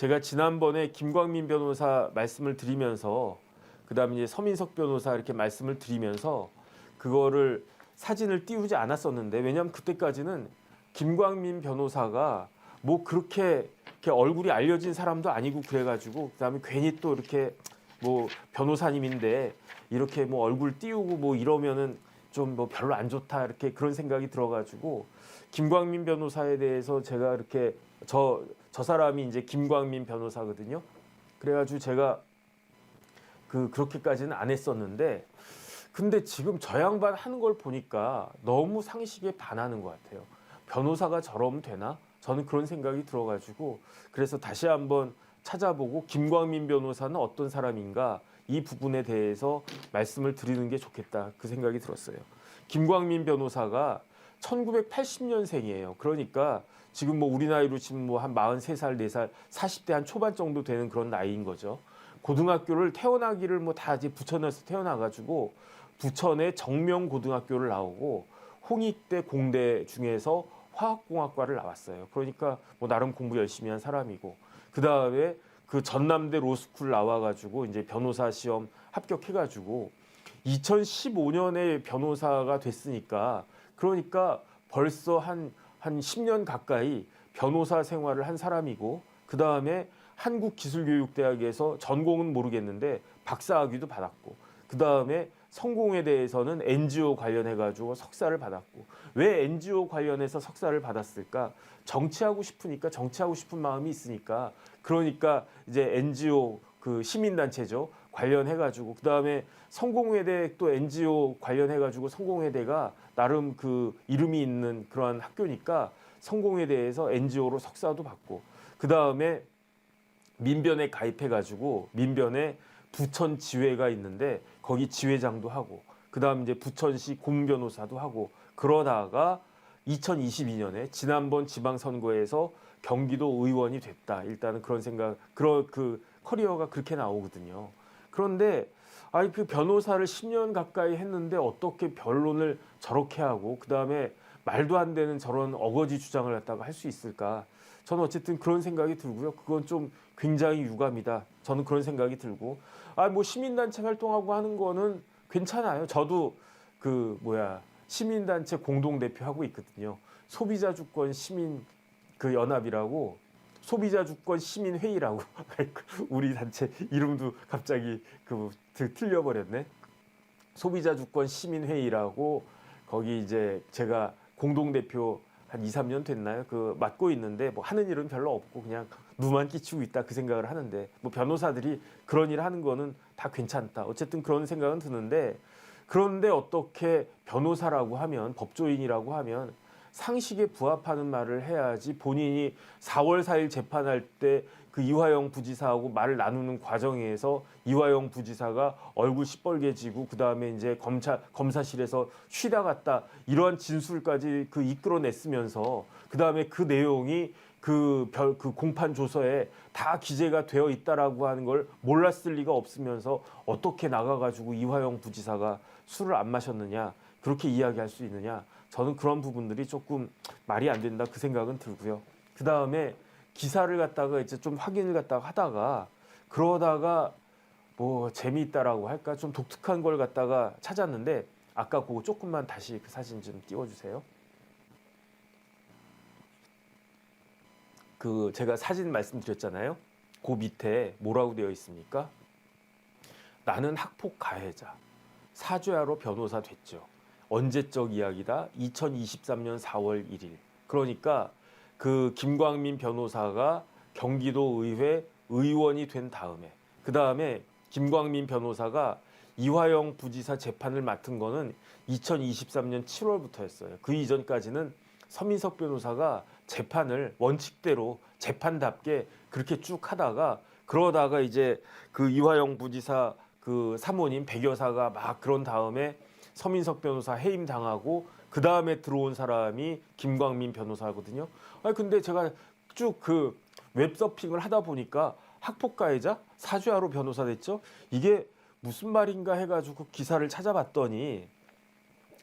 제가 지난번에 김광민 변호사 말씀을 드리면서 그다음에 이제 서민석 변호사 이렇게 말씀을 드리면서 그거를 사진을 띄우지 않았었는데 왜냐하면 그때까지는 김광민 변호사가 뭐 그렇게 이렇게 얼굴이 알려진 사람도 아니고 그래가지고 그다음에 괜히 또 이렇게 뭐 변호사님인데 이렇게 뭐 얼굴 띄우고 뭐 이러면은 좀 뭐 별로 안 좋다 이렇게 그런 생각이 들어가지고 김광민 변호사에 대해서 제가 이렇게 저 사람이 이제 김광민 변호사거든요. 그래가지고 제가 그렇게까지는 안 했었는데 근데 지금 저 양반 하는 걸 보니까 너무 상식에 반하는 것 같아요. 변호사가 저러면 되나? 저는 그런 생각이 들어가지고 그래서 다시 한번 찾아보고 김광민 변호사는 어떤 사람인가 이 부분에 대해서 말씀을 드리는 게 좋겠다 그 생각이 들었어요. 김광민 변호사가 1980년생이에요. 그러니까 지금 뭐 우리 나이로 치면 뭐 한 43살, 4살, 40대 한 초반 정도 되는 그런 나이인 거죠. 고등학교를 태어나기를 뭐 다 이제 부천에서 태어나가지고 부천의 정명고등학교를 나오고 홍익대 공대 중에서 화학공학과를 나왔어요. 그러니까 뭐 나름 공부 열심히 한 사람이고 그 다음에 그 전남대 로스쿨 나와가지고 이제 변호사 시험 합격해가지고 2015년에 변호사가 됐으니까 그러니까 벌써 한 10년 가까이 변호사 생활을 한 사람이고 그 다음에 한국기술교육대학에서 전공은 모르겠는데 박사학위도 받았고 그 다음에 성공에 대해서는 NGO 관련해가지고 석사를 받았고 왜 NGO 관련해서 석사를 받았을까? 정치하고 싶으니까 정치하고 싶은 마음이 있으니까 그러니까 이제 NGO 그 시민단체죠 관련해가지고 그 다음에 성공회대 또 NGO 관련해가지고 성공회대가 나름 그 이름이 있는 그러한 학교니까 성공회대에서 NGO로 석사도 받고 그 다음에 민변에 가입해가지고 민변에 부천 지회가 있는데 거기 지회장도 하고 그다음 이제 부천시 고문변호사도 하고 그러다가 2022년에 지난번 지방선거에서 경기도 의원이 됐다. 일단은 그런 생각, 그 커리어가 그렇게 나오거든요. 그런데 아니 그 변호사를 10년 가까이 했는데 어떻게 변론을 저렇게 하고 그다음에 말도 안 되는 저런 어거지 주장을 갖다가 할 수 있을까? 저는 어쨌든 그런 생각이 들고요. 그건 좀 굉장히 유감이다. 저는 그런 생각이 들고 뭐 시민단체 활동하고 하는 거는 괜찮아요. 저도 시민단체 공동대표 하고 있거든요. 소비자주권 시민 그 연합이라고 소비자주권 시민회의라고 우리 단체 이름도 갑자기 틀려버렸네. 소비자주권 시민회의라고 거기 이제 제가 공동대표 한 2, 3년 됐나요? 맡고 있는데 뭐 하는 일은 별로 없고 그냥 누만 끼치고 있다 그 생각을 하는데 뭐 변호사들이 그런 일 하는 거는 다 괜찮다. 어쨌든 그런 생각은 드는데 그런데 어떻게 변호사라고 하면 법조인이라고 하면 상식에 부합하는 말을 해야지 본인이 4월 4일 재판할 때 그 이화영 부지사하고 말을 나누는 과정에서 이화영 부지사가 얼굴 시뻘개지고 그 다음에 이제 검사실에서 쉬다 갔다 이러한 진술까지 이끌어냈으면서 그 다음에 그 내용이 그 공판 조서에 다 기재가 되어 있다라고 하는 걸 몰랐을 리가 없으면서 어떻게 나가가지고 이화영 부지사가 술을 안 마셨느냐 그렇게 이야기할 수 있느냐 저는 그런 부분들이 조금 말이 안 된다 그 생각은 들고요. 그 다음에 기사를 갖다가 이제 좀 확인을 갖다가 하다가 그러다가 뭐 재미있다라고 할까 좀 독특한 걸 갖다가 찾았는데 아까 그거 조금만 다시 그 사진 좀 띄워주세요. 제가 사진 말씀드렸잖아요. 그 밑에 뭐라고 되어 있습니까? 나는 학폭 가해자. 사죄하러 변호사 됐죠. 언제적 이야기다? 2023년 4월 1일. 그러니까 그 김광민 변호사가 경기도 의회 의원이 된 다음에 그 다음에 김광민 변호사가 이화영 부지사 재판을 맡은 거는 2023년 7월부터였어요. 그 이전까지는 서민석 변호사가 재판을 원칙대로 재판답게 그렇게 쭉 하다가 그러다가 이제 그 이화영 부지사 그 사모님 백 여사가 막 그런 다음에 서민석 변호사 해임 당하고 그 다음에 들어온 사람이 김광민 변호사거든요. 근데 제가 쭉 웹서핑을 하다 보니까 학폭 가해자 사죄하러 변호사 됐죠. 이게 무슨 말인가 해가지고 기사를 찾아봤더니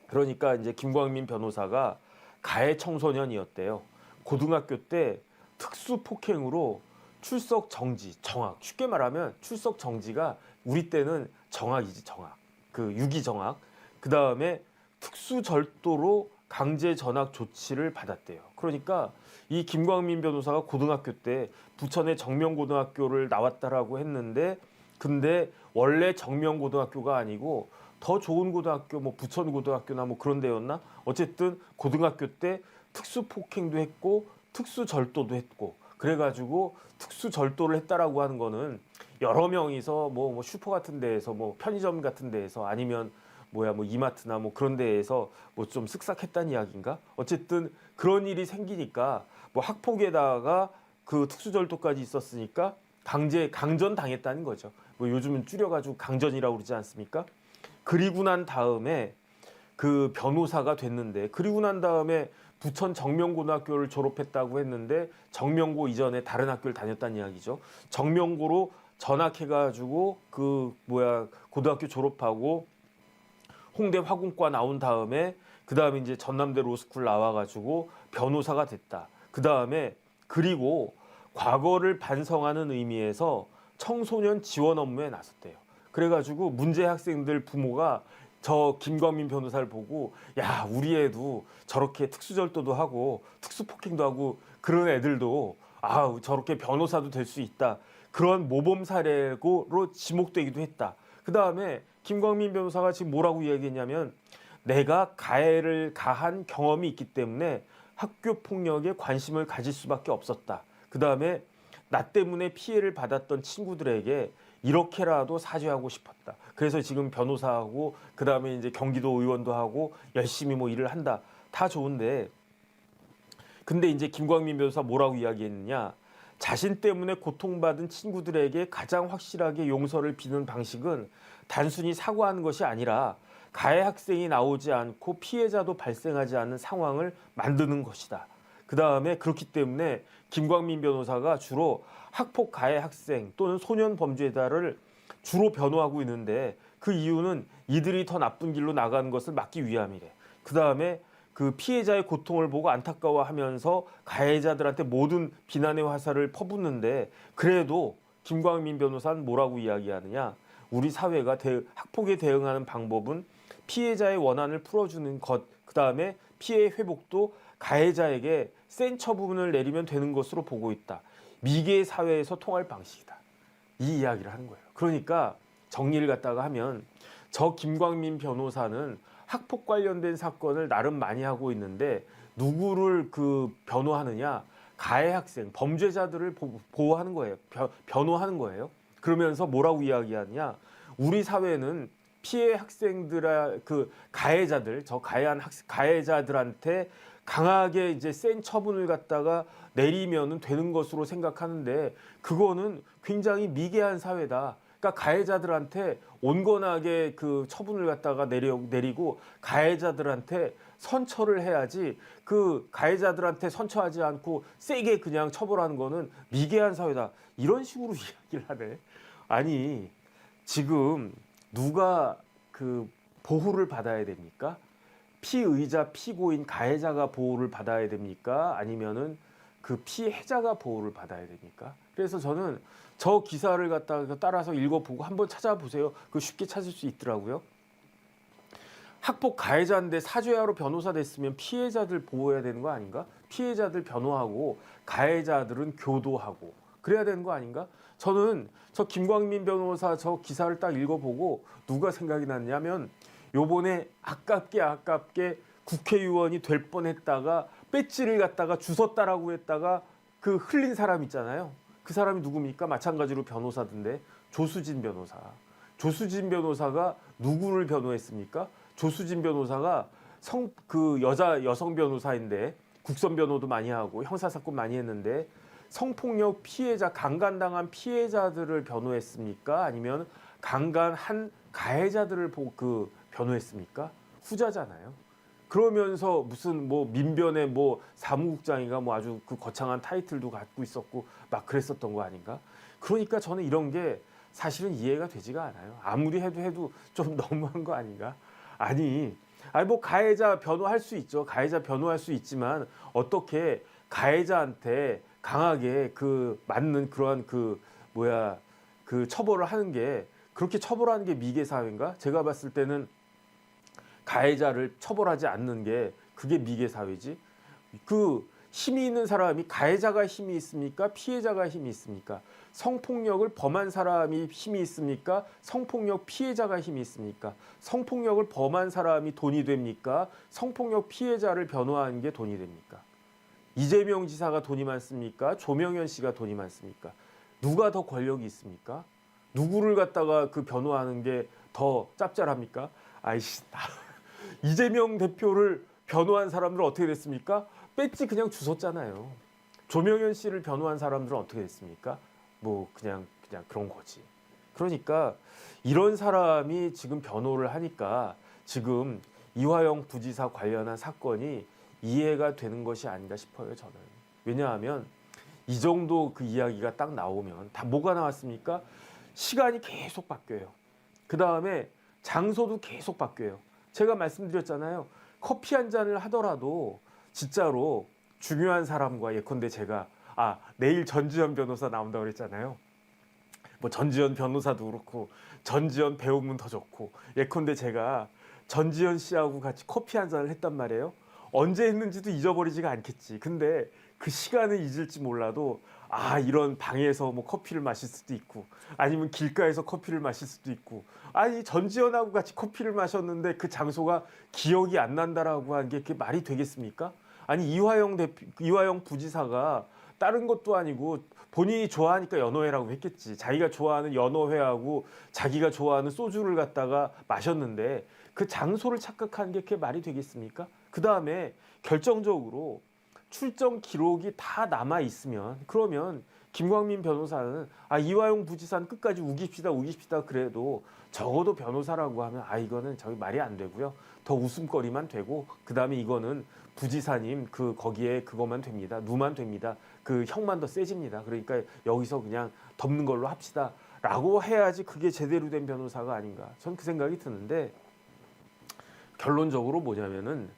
그러니까 이제 김광민 변호사가 가해 청소년이었대요. 고등학교 때 특수 폭행으로 출석 정지, 정학. 쉽게 말하면 출석 정지가 우리 때는 정학이지, 정학. 그 유기 정학. 그다음에 특수 절도로 강제 전학 조치를 받았대요. 그러니까 이 김광민 변호사가 고등학교 때 부천의 정명고등학교를 나왔다라고 했는데 근데 원래 정명고등학교가 아니고 더 좋은 고등학교 뭐 부천고등학교나 뭐 그런 데였나? 어쨌든 고등학교 때 특수폭행도 했고 특수절도도 했고 그래가지고 특수절도를 했다라고 하는 거는 여러 명이서 뭐 슈퍼 같은 데에서 뭐 편의점 같은 데에서 아니면 뭐야 뭐 이마트나 뭐 그런 데에서 뭐 좀 쓱싹했다는 이야기인가? 어쨌든 그런 일이 생기니까 뭐 학폭에다가 그 특수절도까지 있었으니까 강전 당했다는 거죠. 뭐 요즘은 줄여가지고 강전이라고 그러지 않습니까? 그리고 난 다음에 그 변호사가 됐는데 그리고 난 다음에 부천 정명고등학교를 졸업했다고 했는데 정명고 이전에 다른 학교를 다녔다는 이야기죠. 정명고로 전학해가지고 그 뭐야 고등학교 졸업하고 홍대 화공과 나온 다음에 그 다음에 이제 전남대 로스쿨 나와가지고 변호사가 됐다. 그 다음에 그리고 과거를 반성하는 의미에서 청소년 지원 업무에 나섰대요. 그래가지고 문제 학생들 부모가 저 김광민 변호사를 보고 야 우리 애도 저렇게 특수절도도 하고 특수폭행도 하고 그런 애들도 아 저렇게 변호사도 될 수 있다. 그런 모범 사례로 지목되기도 했다. 그 다음에 김광민 변호사가 지금 뭐라고 이야기했냐면 내가 가해를 가한 경험이 있기 때문에 학교 폭력에 관심을 가질 수밖에 없었다. 그 다음에 나 때문에 피해를 받았던 친구들에게 이렇게라도 사죄하고 싶었다. 그래서 지금 변호사하고 그 다음에 이제 경기도 의원도 하고 열심히 뭐 일을 한다. 다 좋은데 근데 이제 김광민 변호사 뭐라고 이야기했느냐. 자신 때문에 고통받은 친구들에게 가장 확실하게 용서를 비는 방식은 단순히 사과하는 것이 아니라 가해 학생이 나오지 않고 피해자도 발생하지 않는 상황을 만드는 것이다. 그 다음에 그렇기 때문에 김광민 변호사가 주로 학폭 가해 학생 또는 소년 범죄자를 주로 변호하고 있는데 그 이유는 이들이 더 나쁜 길로 나가는 것을 막기 위함이래. 그 다음에 그 피해자의 고통을 보고 안타까워하면서 가해자들한테 모든 비난의 화살을 퍼붓는데 그래도 김광민 변호사는 뭐라고 이야기하느냐. 우리 사회가 학폭에 대응하는 방법은 피해자의 원한을 풀어주는 것, 그 다음에 피해 회복도 가해자에게 센 처분을 내리면 되는 것으로 보고 있다. 미개 사회에서 통할 방식이다. 이 이야기를 하는 거예요. 그러니까 정리를 갖다가 하면 저 김광민 변호사는 학폭 관련된 사건을 나름 많이 하고 있는데 누구를 그 변호하느냐? 가해 학생, 범죄자들을 보호하는 거예요. 변호하는 거예요. 그러면서 뭐라고 이야기하느냐? 우리 사회는 피해 학생들의 그 가해자들, 저 가해한 가해자들한테 강하게 이제 센 처분을 갖다가 내리면은 되는 것으로 생각하는데 그거는 굉장히 미개한 사회다. 그러니까 가해자들한테 온건하게 그 처분을 갖다가 내리고 가해자들한테 선처를 해야지 그 가해자들한테 선처하지 않고 세게 그냥 처벌하는 거는 미개한 사회다. 이런 식으로 이야기를 하네. 아니 지금 누가 그 보호를 받아야 됩니까? 피의자, 피고인, 가해자가 보호를 받아야 됩니까? 아니면은 그 피해자가 보호를 받아야 됩니까? 그래서 저는 저 기사를 갖다가 따라서 읽어보고 한번 찾아보세요. 그 쉽게 찾을 수 있더라고요. 학폭 가해자인데 사죄하러 변호사 됐으면 피해자들 보호해야 되는 거 아닌가? 피해자들 변호하고 가해자들은 교도하고 그래야 되는 거 아닌가? 저는 저 김광민 변호사 저 기사를 딱 읽어보고 누가 생각이 났냐면 요번에 아깝게 국회의원이 될 뻔했다가 배지를 갖다가 주웠다라고 했다가 그 흘린 사람 있잖아요. 그 사람이 누굽니까? 마찬가지로 변호사던데 조수진 변호사. 조수진 변호사가 누구를 변호했습니까? 조수진 변호사가 여성 변호사인데 국선 변호도 많이 하고 형사사건 많이 했는데 성폭력 피해자, 강간당한 피해자들을 변호했습니까? 아니면 강간한 가해자들을 변호했습니까? 후자잖아요. 그러면서 무슨 뭐 민변의 뭐 사무국장인가 뭐 아주 그 거창한 타이틀도 갖고 있었고 막 그랬었던 거 아닌가? 그러니까 저는 이런 게 사실은 이해가 되지가 않아요. 아무리 해도 좀 너무한 거 아닌가? 아니 뭐 가해자 변호할 수 있죠. 가해자 변호할 수 있지만 어떻게 가해자한테 강하게 그 맞는 그러한 그 처벌을 하는 게 그렇게 처벌하는 게 미개 사회인가? 제가 봤을 때는 가해자를 처벌하지 않는 게 그게 미개 사회지. 그 힘이 있는 사람이 가해자가 힘이 있습니까? 피해자가 힘이 있습니까? 성폭력을 범한 사람이 힘이 있습니까? 성폭력 피해자가 힘이 있습니까? 성폭력을 범한 사람이 돈이 됩니까? 성폭력 피해자를 변호하는 게 돈이 됩니까? 이재명 지사가 돈이 많습니까? 조명현 씨가 돈이 많습니까? 누가 더 권력이 있습니까? 누구를 갖다가 그 변호하는 게 더 짭짤합니까? 아이씨, 이재명 대표를 변호한 사람들은 어떻게 됐습니까? 배지 그냥 주웠잖아요. 조명현 씨를 변호한 사람들은 어떻게 됐습니까? 뭐 그냥 그런 거지. 그러니까 이런 사람이 지금 변호를 하니까 지금 이화영 부지사 관련한 사건이 이해가 되는 것이 아닌가 싶어요, 저는. 왜냐하면 이 정도 그 이야기가 딱 나오면 다 뭐가 나왔습니까? 시간이 계속 바뀌어요. 그 다음에 장소도 계속 바뀌어요. 제가 말씀드렸잖아요. 커피 한 잔을 하더라도 진짜로 중요한 사람과 예컨대 제가 내일 전지현 변호사 나온다고 그랬잖아요. 뭐 전지현 변호사도 그렇고 전지현 배우면 더 좋고 예컨대 제가 전지현 씨하고 같이 커피 한 잔을 했단 말이에요. 언제 했는지도 잊어버리지가 않겠지. 근데 그 시간을 잊을지 몰라도 이런 방에서 뭐 커피를 마실 수도 있고 아니면 길가에서 커피를 마실 수도 있고 아니 전지현하고 같이 커피를 마셨는데 그 장소가 기억이 안 난다라고 하는 게 그게 말이 되겠습니까? 아니 이화영 부지사가 다른 것도 아니고 본인이 좋아하니까 연어회라고 했겠지. 자기가 좋아하는 연어회하고 자기가 좋아하는 소주를 갖다가 마셨는데 그 장소를 착각하는 게 그게 말이 되겠습니까? 그 다음에 결정적으로 출정 기록이 다 남아 있으면 그러면 김광민 변호사는 이화영 부지사는 끝까지 우깁시다 그래도 적어도 변호사라고 하면 이거는 저기 말이 안 되고요. 더 웃음거리만 되고 그 다음에 이거는 부지사님 그 거기에 그거만 됩니다. 누만 됩니다. 그 형만 더 세집니다. 그러니까 여기서 그냥 덮는 걸로 합시다. 라고 해야지 그게 제대로 된 변호사가 아닌가. 전 그 생각이 드는데 결론적으로 뭐냐면은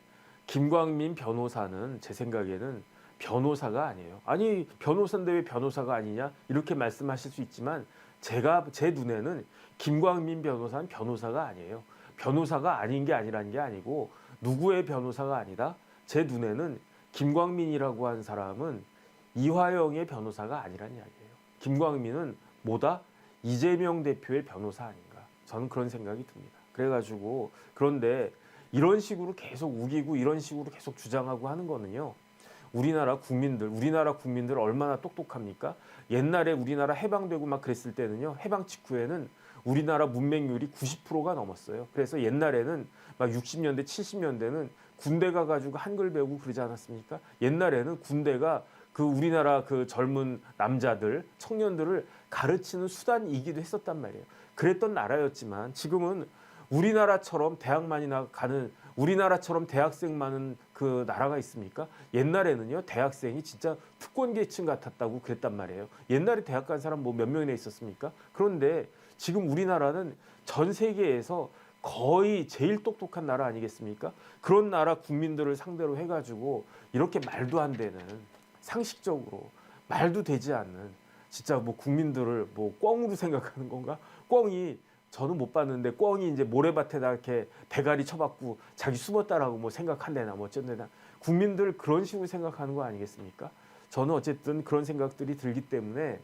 김광민 변호사는 제 생각에는 변호사가 아니에요. 아니 변호사인데 왜 변호사가 아니냐 이렇게 말씀하실 수 있지만 제 눈에는 김광민 변호사는 변호사가 아니에요. 변호사가 아닌 게 아니라는 게 아니고 누구의 변호사가 아니다. 제 눈에는 김광민이라고 하는 사람은 이화영의 변호사가 아니란 이야기예요. 김광민은 뭐다? 이재명 대표의 변호사 아닌가. 저는 그런 생각이 듭니다. 그래가지고 그런데 이런 식으로 계속 우기고 이런 식으로 계속 주장하고 하는 거는요. 우리나라 국민들 얼마나 똑똑합니까? 옛날에 우리나라 해방되고 막 그랬을 때는요. 해방 직후에는 우리나라 문맹률이 90%가 넘었어요. 그래서 옛날에는 막 60년대, 70년대는 군대 가가지고 한글 배우고 그러지 않았습니까? 옛날에는 군대가 그 우리나라 그 젊은 남자들, 청년들을 가르치는 수단이기도 했었단 말이에요. 그랬던 나라였지만 지금은 우리나라처럼 우리나라처럼 대학생 많은 그 나라가 있습니까? 옛날에는요 대학생이 진짜 특권 계층 같았다고 그랬단 말이에요. 옛날에 대학 간 사람 뭐 몇 명이나 있었습니까? 그런데 지금 우리나라는 전 세계에서 거의 제일 똑똑한 나라 아니겠습니까? 그런 나라 국민들을 상대로 해가지고 이렇게 말도 안 되는 상식적으로 말도 되지 않는 진짜 뭐 국민들을 뭐 꿩으로 생각하는 건가? 꿩이 저는 못 봤는데 꿩이 이제 모래밭에다 이렇게 대가리 쳐박고 자기 숨었다라고 뭐 생각한대나 뭐 어쩐대나 국민들 그런 식으로 생각하는 거 아니겠습니까? 저는 어쨌든 그런 생각들이 들기 때문에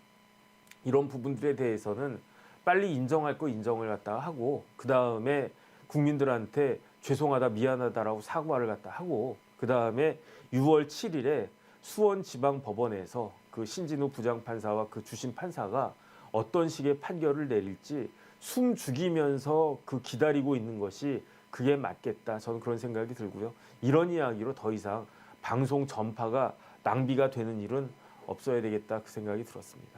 이런 부분들에 대해서는 빨리 인정할 거 인정을 갖다가 하고 그 다음에 국민들한테 죄송하다 미안하다라고 사과를 갖다 하고 그 다음에 6월 7일에 수원지방법원에서 그 신진우 부장판사와 그 주심 판사가 어떤 식의 판결을 내릴지 숨 죽이면서 그 기다리고 있는 것이 그게 맞겠다. 저는 그런 생각이 들고요. 이런 이야기로 더 이상 방송 전파가 낭비가 되는 일은 없어야 되겠다 그 생각이 들었습니다.